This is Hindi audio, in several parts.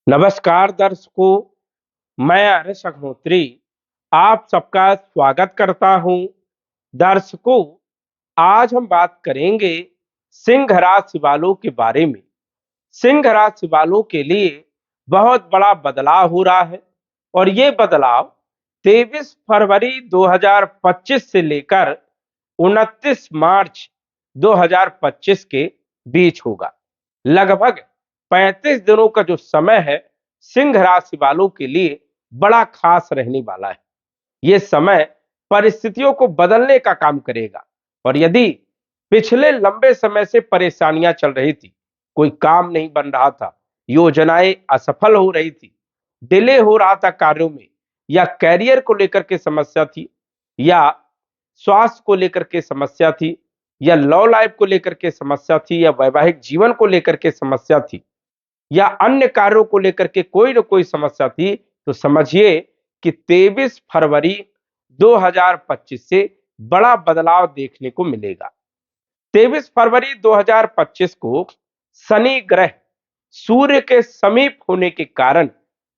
नमस्कार दर्शकों, मैं आर्यस अग्निहोत्री आप सबका स्वागत करता हूं। दर्शकों, आज हम बात करेंगे सिंह राशि वालों के बारे में। सिंह राशि वालों के लिए बहुत बड़ा बदलाव हो रहा है और ये बदलाव 23 फरवरी 2025 से लेकर 29 मार्च 2025 के बीच होगा। लगभग 35 दिनों का जो समय है सिंह राशि वालों के लिए बड़ा खास रहने वाला है। ये समय परिस्थितियों को बदलने का काम करेगा और यदि पिछले लंबे समय से परेशानियां चल रही थी, कोई काम नहीं बन रहा था, योजनाएं असफल हो रही थी, डिले हो रहा था कार्यों में, या कैरियर को लेकर के समस्या थी, या स्वास्थ्य को लेकर के समस्या थी, या लव लाइफ को लेकर के समस्या थी, या वैवाहिक जीवन को लेकर के समस्या थी, या अन्य कार्यों को लेकर के कोई न कोई समस्या थी, तो समझिए कि 23 फरवरी 2025 से बड़ा बदलाव देखने को मिलेगा। 23 फरवरी 2025 को शनि ग्रह सूर्य के समीप होने के कारण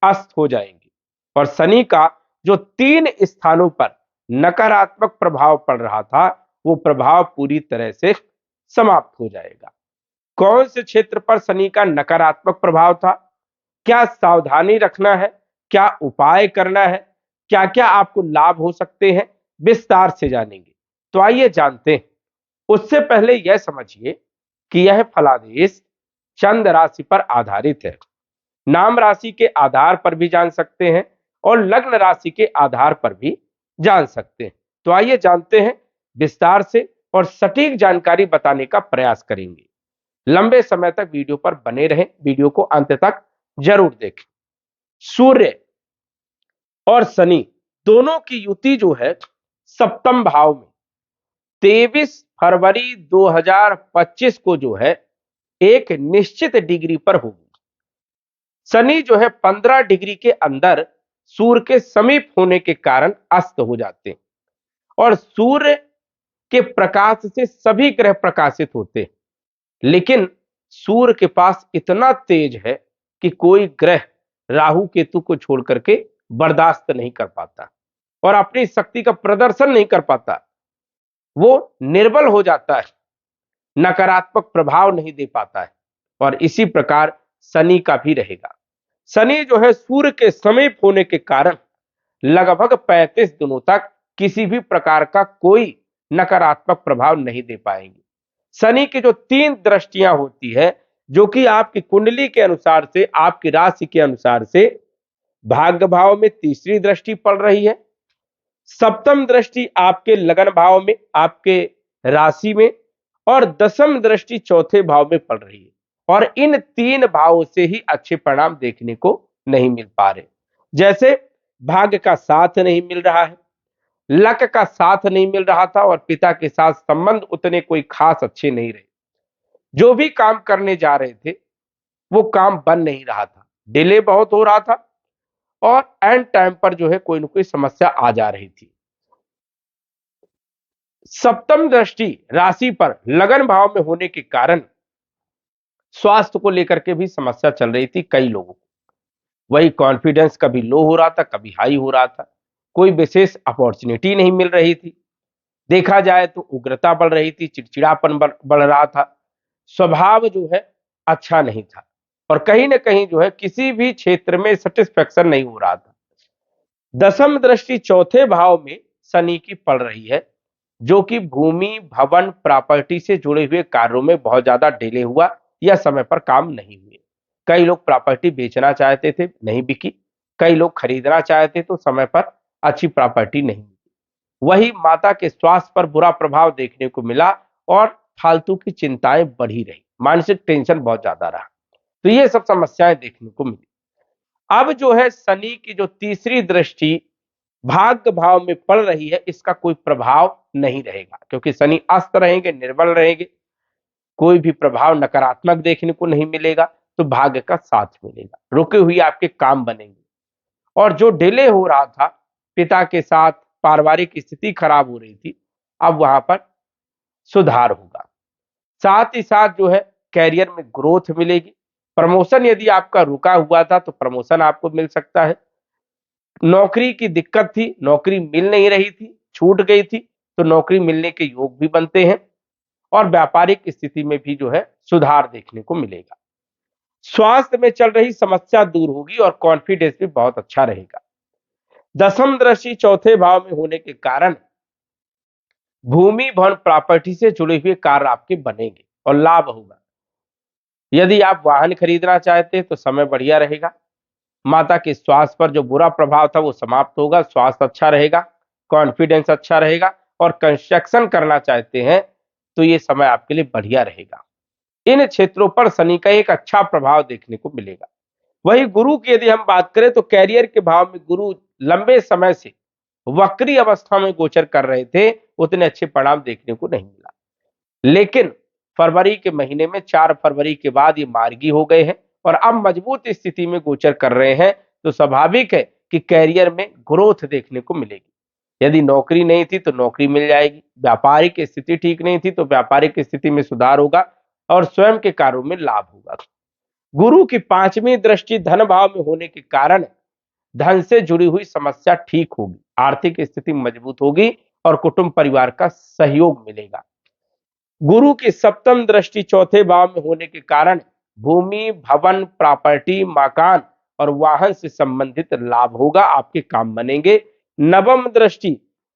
अस्त हो जाएंगे और शनि का जो 3 स्थानों पर नकारात्मक प्रभाव पड़ रहा था, वो प्रभाव पूरी तरह से समाप्त हो जाएगा। कौन से क्षेत्र पर शनि का नकारात्मक प्रभाव था, क्या सावधानी रखना है, क्या उपाय करना है, क्या क्या आपको लाभ हो सकते हैं, विस्तार से जानेंगे। तो आइए जानते हैं। उससे पहले यह समझिए कि यह फलादेश चंद्र राशि पर आधारित है। नाम राशि के आधार पर भी जान सकते हैं और लग्न राशि के आधार पर भी जान सकते हैं। तो आइए जानते हैं विस्तार से और सटीक जानकारी बताने का प्रयास करेंगे। लंबे समय तक वीडियो पर बने रहें, वीडियो को अंत तक जरूर देखें। सूर्य और शनि दोनों की युति जो है सप्तम भाव में 23 फरवरी 2025 को जो है एक निश्चित डिग्री पर होगी। शनि जो है 15 डिग्री के अंदर सूर्य के समीप होने के कारण अस्त हो जाते हैं और सूर्य के प्रकाश से सभी ग्रह प्रकाशित होते हैं, लेकिन सूर्य के पास इतना तेज है कि कोई ग्रह राहु केतु को छोड़ करके बर्दाश्त नहीं कर पाता और अपनी शक्ति का प्रदर्शन नहीं कर पाता। वो निर्बल हो जाता है, नकारात्मक प्रभाव नहीं दे पाता है और इसी प्रकार शनि का भी रहेगा। शनि जो है सूर्य के समीप होने के कारण लगभग 35 दिनों तक किसी भी प्रकार का कोई नकारात्मक प्रभाव नहीं दे पाएंगे। शनि की जो 3 दृष्टियां होती है, जो कि आपकी कुंडली के अनुसार से, आपकी राशि के अनुसार से भाग्य भाव में तीसरी दृष्टि पड़ रही है, सप्तम दृष्टि आपके लगन भाव में, आपके राशि में, और दसम दृष्टि चौथे भाव में पड़ रही है और इन 3 भावों से ही अच्छे परिणाम देखने को नहीं मिल पा रहे। जैसे भाग्य का साथ नहीं मिल रहा है, लक का साथ नहीं मिल रहा था और पिता के साथ संबंध उतने कोई खास अच्छे नहीं रहे। जो भी काम करने जा रहे थे वो काम बन नहीं रहा था, डिले बहुत हो रहा था और एंड टाइम पर जो है कोई ना कोई समस्या आ जा रही थी। सप्तम दृष्टि राशि पर लगन भाव में होने के कारण स्वास्थ्य को लेकर के भी समस्या चल रही थी कई लोगों को। वही कॉन्फिडेंस कभी लो हो रहा था, कभी हाई हो रहा था, कोई विशेष अपॉर्चुनिटी नहीं मिल रही थी। देखा जाए तो उग्रता बढ़ रही थी, चिड़चिड़ापन बढ़ रहा था, स्वभाव जो है अच्छा नहीं था और कहीं ना कहीं जो है किसी भी क्षेत्र में सेटिस्फेक्शन नहीं हो रहा था। दसम दृष्टि चौथे भाव में शनि की पड़ रही है, जो कि भूमि, भवन, प्रॉपर्टी से जुड़े हुए कार्यों में बहुत ज्यादा डिले हुआ या समय पर काम नहीं हुए। कई लोग प्रॉपर्टी बेचना चाहते थे, नहीं बिकी। कई लोग खरीदना चाहते तो समय पर अच्छी प्रॉपर्टी नहीं मिली। वही माता के स्वास्थ्य पर बुरा प्रभाव देखने को मिला और फालतू की चिंताएं बढ़ी रही, मानसिक टेंशन बहुत ज्यादा रहा। तो ये सब समस्याएं देखने को मिली। अब जो है शनि की जो तीसरी दृष्टि भाग्य भाव में पड़ रही है, इसका कोई प्रभाव नहीं रहेगा क्योंकि शनि अस्त रहेंगे, निर्बल रहेंगे, कोई भी प्रभाव नकारात्मक देखने को नहीं मिलेगा। तो भाग्य का साथ मिलेगा, रुके हुए आपके काम बनेंगे और जो डिले हो रहा था, पिता के साथ पारिवारिक स्थिति खराब हो रही थी, अब वहां पर सुधार होगा। साथ ही साथ जो है कैरियर में ग्रोथ मिलेगी, प्रमोशन यदि आपका रुका हुआ था तो प्रमोशन आपको मिल सकता है। नौकरी की दिक्कत थी, नौकरी मिल नहीं रही थी, छूट गई थी, तो नौकरी मिलने के योग भी बनते हैं। और व्यापारिक स्थिति में भी जो है सुधार देखने को मिलेगा। स्वास्थ्य में चल रही समस्या दूर होगी और कॉन्फिडेंस भी बहुत अच्छा रहेगा। दसम दृष्टि चौथे भाव में होने के कारण भूमि भवन प्रॉपर्टी से जुड़े हुए कार्य आपके बनेंगे और लाभ होगा। यदि आप वाहन खरीदना चाहते हैं तो समय बढ़िया रहेगा। माता के स्वास्थ्य पर जो बुरा प्रभाव था वो समाप्त होगा, स्वास्थ्य अच्छा रहेगा, कॉन्फिडेंस अच्छा रहेगा। और कंस्ट्रक्शन करना चाहते हैं तो ये समय आपके लिए बढ़िया रहेगा। इन क्षेत्रों पर शनि का एक अच्छा प्रभाव देखने को मिलेगा। वही गुरु की यदि हम बात करें तो कैरियर के भाव में गुरु लंबे समय से वक्री अवस्था में गोचर कर रहे थे, उतने अच्छे परिणाम देखने को नहीं मिला। लेकिन फरवरी के महीने में 4 फरवरी के बाद ये मार्गी हो गए हैं और अब मजबूत स्थिति में गोचर कर रहे हैं, तो स्वाभाविक है कि कैरियर में ग्रोथ देखने को मिलेगी। यदि नौकरी नहीं थी तो नौकरी मिल जाएगी, व्यापारिक स्थिति ठीक नहीं थी तो व्यापारिक स्थिति में सुधार होगा और स्वयं के कार्यों में लाभ होगा। गुरु की 5वीं दृष्टि धन भाव में होने के कारण धन से जुड़ी हुई समस्या ठीक होगी, आर्थिक स्थिति मजबूत होगी और कुटुंब परिवार का सहयोग मिलेगा। गुरु की 7म दृष्टि चौथे भाव में होने के कारण भूमि भवन प्रॉपर्टी मकान और वाहन से संबंधित लाभ होगा, आपके काम बनेंगे। 9वीं दृष्टि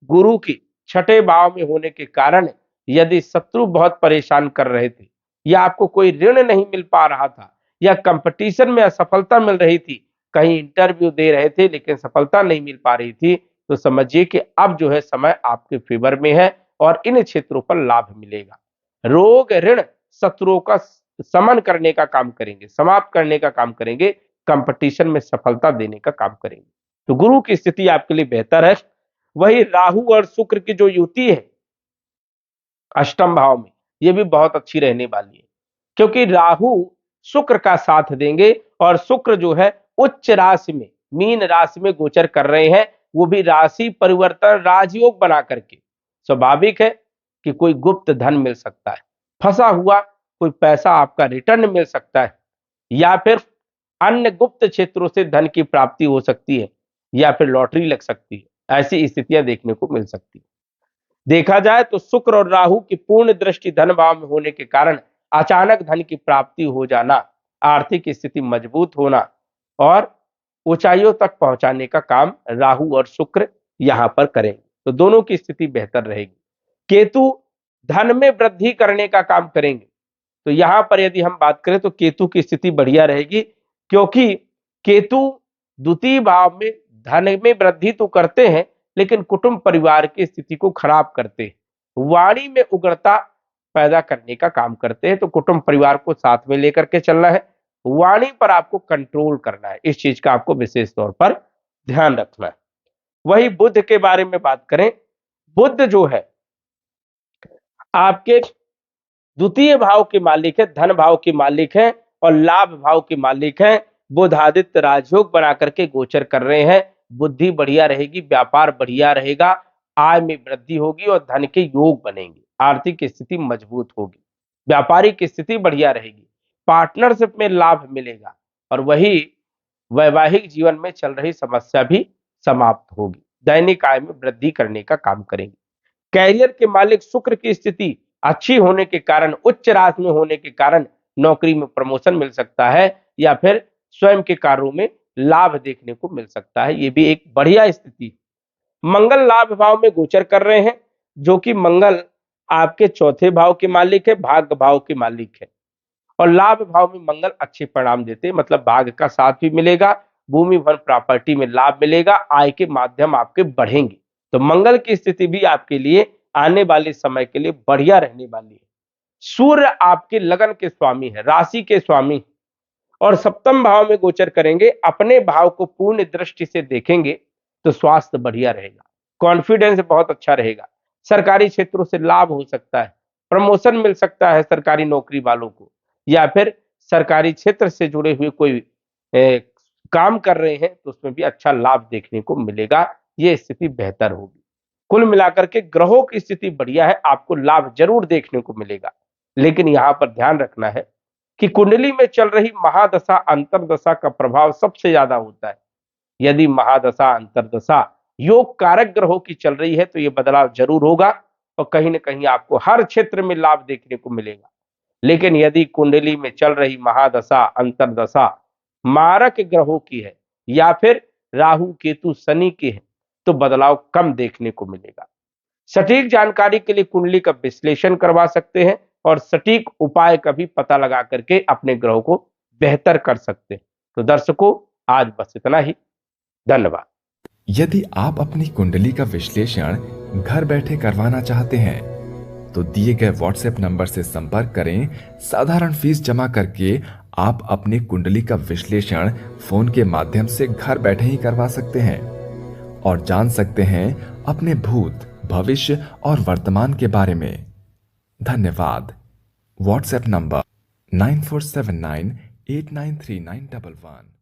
गुरु की 6ठे भाव में होने के कारण यदि शत्रु बहुत परेशान कर रहे थे या आपको कोई ऋण नहीं मिल पा रहा था या कंपटीशन में असफलता मिल रही थी, कहीं इंटरव्यू दे रहे थे लेकिन सफलता नहीं मिल पा रही थी, तो समझिए कि अब जो है समय आपके फेवर में है और इन क्षेत्रों पर लाभ मिलेगा। रोग ऋण शत्रुओं का समन करने का काम करेंगे, समाप्त करने का काम करेंगे, कंपटीशन में सफलता देने का काम करेंगे। तो गुरु की स्थिति आपके लिए बेहतर है। वही राहु और शुक्र की जो युति है अष्टम भाव में, ये भी बहुत अच्छी रहने वाली है, क्योंकि राहु शुक्र का साथ देंगे और शुक्र जो है उच्च राशि में मीन राशि में गोचर कर रहे हैं, वो भी राशि परिवर्तन राजयोग बना करके। स्वाभाविक है कि कोई गुप्त धन मिल सकता है, फंसा हुआ कोई पैसा आपका रिटर्न मिल सकता है, या फिर अन्य गुप्त क्षेत्रों से धन की प्राप्ति हो सकती है, या फिर लॉटरी लग सकती है। ऐसी स्थितियां देखने को मिल सकती है। देखा जाए तो शुक्र और राहु की पूर्ण दृष्टि धन भाव में होने के कारण अचानक धन की प्राप्ति हो जाना, आर्थिक स्थिति मजबूत होना और ऊंचाइयों तक पहुंचाने का काम राहु और शुक्र यहां पर करेंगे, तो दोनों की स्थिति बेहतर रहेगी। केतु धन में वृद्धि करने का काम करेंगे, तो यहां पर यदि हम बात करें तो केतु की स्थिति बढ़िया रहेगी, क्योंकि केतु द्वितीय भाव में धन में वृद्धि तो करते हैं लेकिन कुटुंब परिवार की स्थिति को खराब करते हैं, वाणी में उग्रता पैदा करने का काम करते हैं। तो कुटुंब परिवार को साथ में लेकर के चलना है, वाणी पर आपको कंट्रोल करना है, इस चीज का आपको विशेष तौर पर ध्यान रखना है। वही बुध के बारे में बात करें, बुध जो है आपके द्वितीय भाव के मालिक है, धन भाव के मालिक है और लाभ भाव के मालिक है। बुध आदित्य राजयोग बना करके गोचर कर रहे हैं, बुद्धि बढ़िया रहेगी, व्यापार बढ़िया रहेगा, आय में वृद्धि होगी और धन के योग बनेंगे, आर्थिक स्थिति मजबूत होगी, व्यापारिक स्थिति बढ़िया रहेगी, पार्टनरशिप में लाभ मिलेगा और वही वैवाहिक जीवन में चल रही समस्या भी समाप्त होगी, दैनिक आय में वृद्धि करने का काम करेंगे। कैरियर के मालिक शुक्र की स्थिति अच्छी होने के कारण, उच्च राशि में होने के कारण नौकरी में प्रमोशन मिल सकता है या फिर स्वयं के कार्यों में लाभ देखने को मिल सकता है, ये भी एक बढ़िया स्थिति। मंगल लाभ भाव में गोचर कर रहे हैं, जो कि मंगल आपके चौथे भाव के मालिक है, भाग्य भाव के मालिक है और लाभ भाव में मंगल अच्छे परिणाम देते हैं, मतलब भाग्य का साथ भी मिलेगा, भूमि भवन प्रॉपर्टी में लाभ मिलेगा, आय के माध्यम आपके बढ़ेंगे। तो मंगल की स्थिति भी आपके लिए आने वाले समय के लिए बढ़िया रहने वाली है। सूर्य आपके लगन के स्वामी है, राशि के स्वामी और सप्तम भाव में गोचर करेंगे, अपने भाव को पूर्ण दृष्टि से देखेंगे तो स्वास्थ्य बढ़िया रहेगा, कॉन्फिडेंस बहुत अच्छा रहेगा, सरकारी क्षेत्रों से लाभ हो सकता है, प्रमोशन मिल सकता है सरकारी नौकरी वालों को, या फिर सरकारी क्षेत्र से जुड़े हुए कोई काम कर रहे हैं तो उसमें भी अच्छा लाभ देखने को मिलेगा, ये स्थिति बेहतर होगी। कुल मिलाकर के ग्रहों की स्थिति बढ़िया है, आपको लाभ जरूर देखने को मिलेगा, लेकिन यहां पर ध्यान रखना है कि कुंडली में चल रही महादशा अंतरदशा का प्रभाव सबसे ज्यादा होता है। यदि महादशा अंतरदशा योग कारक ग्रहों की चल रही है तो यह बदलाव जरूर होगा और कहीं ना कहीं आपको हर क्षेत्र में लाभ देखने को मिलेगा। लेकिन यदि कुंडली में चल रही महादशा अंतरदशा मारक ग्रहों की है या फिर राहु केतु शनि की है तो बदलाव कम देखने को मिलेगा। सटीक जानकारी के लिए कुंडली का विश्लेषण करवा सकते हैं और सटीक उपाय का भी पता लगा करके अपने ग्रहों को बेहतर कर सकते हैं। तो दर्शकों, आज बस इतना ही। धन्यवाद। यदि आप अपनी कुंडली का विश्लेषण घर बैठे करवाना चाहते हैं तो दिए गए व्हाट्सएप नंबर से संपर्क करें। साधारण फीस जमा करके आप अपनी कुंडली का विश्लेषण फोन के माध्यम से घर बैठे ही करवा सकते हैं और जान सकते हैं अपने भूत, भविष्य और वर्तमान के बारे में। धन्यवाद। WhatsApp number 9479893911।